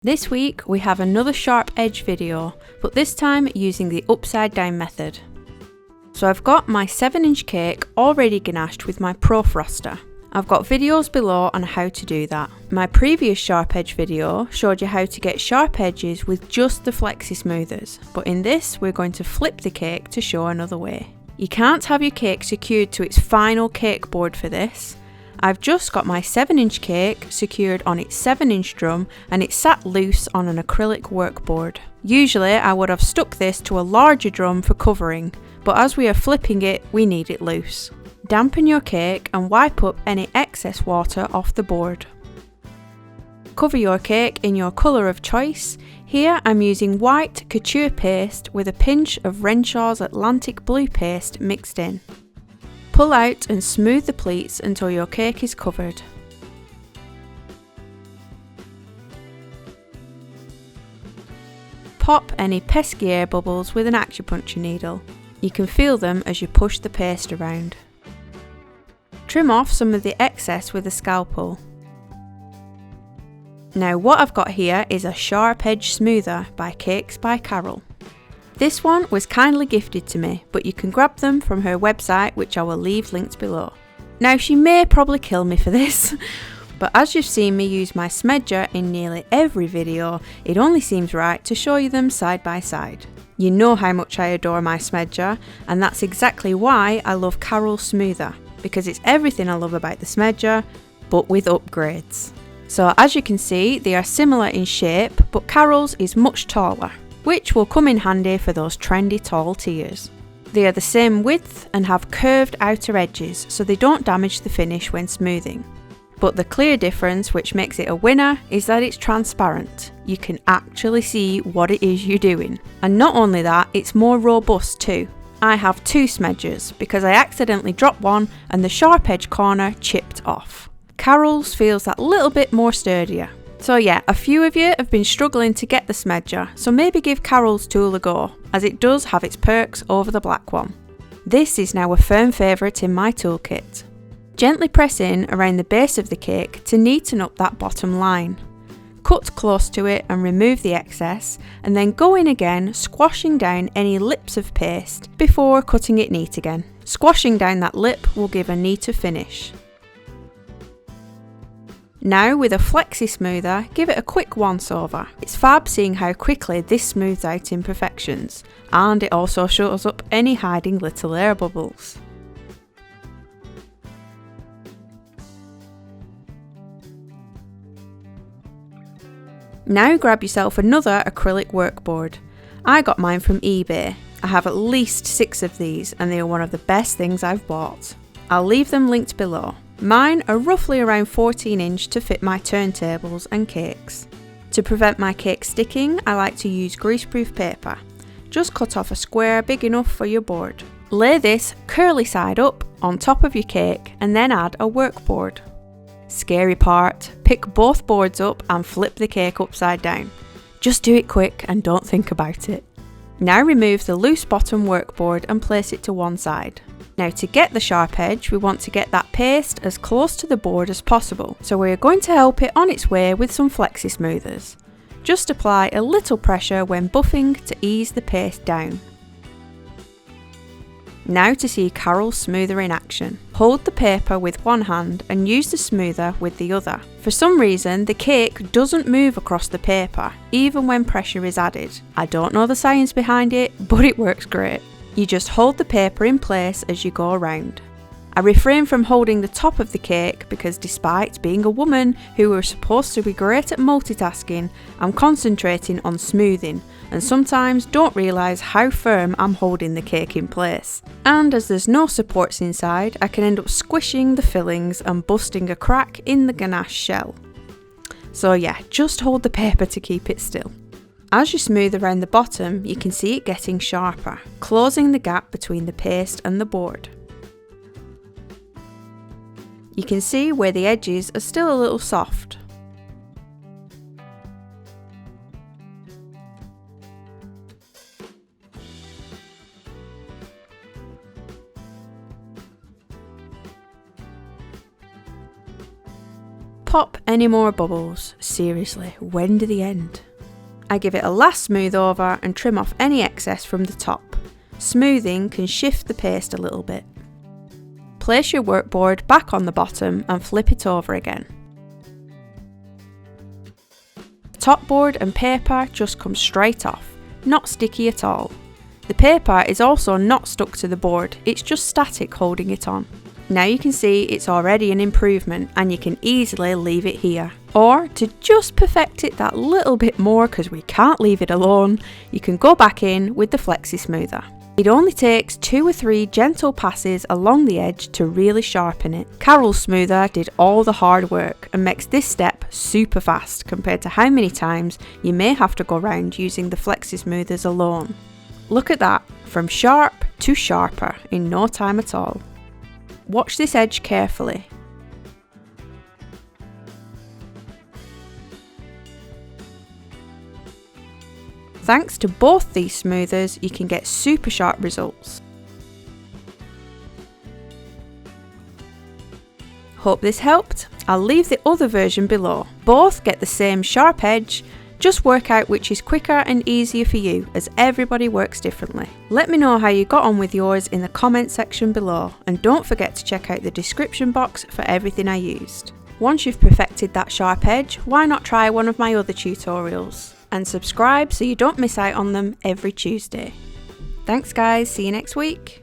This week we have another sharp edge video, but this time using the upside down method. So I've got my 7-inch cake already ganached with my Pro Froster. I've got videos below on how to do that. My previous sharp edge video showed you how to get sharp edges with just the flexi smoothers, but in this we're going to flip the cake to show another way. You can't have your cake secured to its final cake board for this. I've just got my 7-inch cake secured on its 7-inch drum and it's sat loose on an acrylic workboard. Usually I would have stuck this to a larger drum for covering, but as we are flipping it, we need it loose. Dampen your cake and wipe up any excess water off the board. Cover your cake in your colour of choice. Here I'm using white couture paste with a pinch of Renshaw's Atlantic Blue paste mixed in. Pull out and smooth the pleats until your cake is covered. Pop any pesky air bubbles with an acupuncture needle. You can feel them as you push the paste around. Trim off some of the excess with a scalpel. Now what I've got here is a sharp edge smoother by Cakes by Carol. This one was kindly gifted to me, but you can grab them from her website, which I will leave linked below. Now she may probably kill me for this, but as you've seen me use my smedger in nearly every video, it only seems right to show you them side by side. You know how much I adore my smedger, and that's exactly why I love Carol's smoother, because it's everything I love about the smedger, but with upgrades. So as you can see, they are similar in shape, but Carol's is much taller, which will come in handy for those trendy tall tiers. They are the same width and have curved outer edges, so they don't damage the finish when smoothing. But the clear difference which makes it a winner is that it's transparent. You can actually see what it is you're doing. And not only that, it's more robust too. I have two smedgers because I accidentally dropped one and the sharp edge corner chipped off. Carol's feels that little bit more sturdier. So yeah, a few of you have been struggling to get the smedger, so maybe give Carol's tool a go, as it does have its perks over the black one. This is now a firm favourite in my toolkit. Gently press in around the base of the cake to neaten up that bottom line. Cut close to it and remove the excess, and then go in again, squashing down any lips of paste before cutting it neat again. Squashing down that lip will give a neater finish. Now with a flexi smoother, give it a quick once over. It's fab seeing how quickly this smooths out imperfections, and it also shows up any hiding little air bubbles. Now grab yourself another acrylic workboard. I got mine from eBay. I have at least 6 of these and they are one of the best things I've bought. I'll leave them linked below. Mine are roughly around 14-inch to fit my turntables and cakes. To prevent my cake sticking, I like to use greaseproof paper. Just cut off a square big enough for your board. Lay this curly side up on top of your cake and then add a workboard. Scary part, pick both boards up and flip the cake upside down. Just do it quick and don't think about it. Now remove the loose bottom workboard and place it to one side. Now to get the sharp edge, we want to get that paste as close to the board as possible, so we are going to help it on its way with some flexi smoothers. Just apply a little pressure when buffing to ease the paste down. Now to see Carol's smoother in action. Hold the paper with one hand and use the smoother with the other. For some reason, the cake doesn't move across the paper, even when pressure is added. I don't know the science behind it, but it works great. You just hold the paper in place as you go around. I refrain from holding the top of the cake because despite being a woman who is supposed to be great at multitasking, I'm concentrating on smoothing and sometimes don't realise how firm I'm holding the cake in place. And as there's no supports inside, I can end up squishing the fillings and busting a crack in the ganache shell. So yeah, just hold the paper to keep it still. As you smooth around the bottom, you can see it getting sharper, closing the gap between the paste and the board. You can see where the edges are still a little soft. pop any more bubbles. Seriously, when do they end? I give it a last smooth over and trim off any excess from the top. Smoothing can shift the paste a little bit. Place your workboard back on the bottom and flip it over again. Top board and paper just come straight off, not sticky at all. The paper is also not stuck to the board, it's just static holding it on. Now you can see it's already an improvement and you can easily leave it here. Or to just perfect it that little bit more because we can't leave it alone, you can go back in with the Flexi Smoother. It only takes 2 or 3 gentle passes along the edge to really sharpen it. Carol's smoother did all the hard work and makes this step super fast compared to how many times you may have to go round using the Flexi Smoothers alone. Look at that, from sharp to sharper in no time at all. Watch this edge carefully. Thanks to both these smoothers, you can get super sharp results. Hope this helped. I'll leave the other version below. Both get the same sharp edge, just work out which is quicker and easier for you, as everybody works differently. Let me know how you got on with yours in the comment section below, and don't forget to check out the description box for everything I used. Once you've perfected that sharp edge, why not try one of my other tutorials? And subscribe so you don't miss out on them every Tuesday. Thanks guys, see you next week.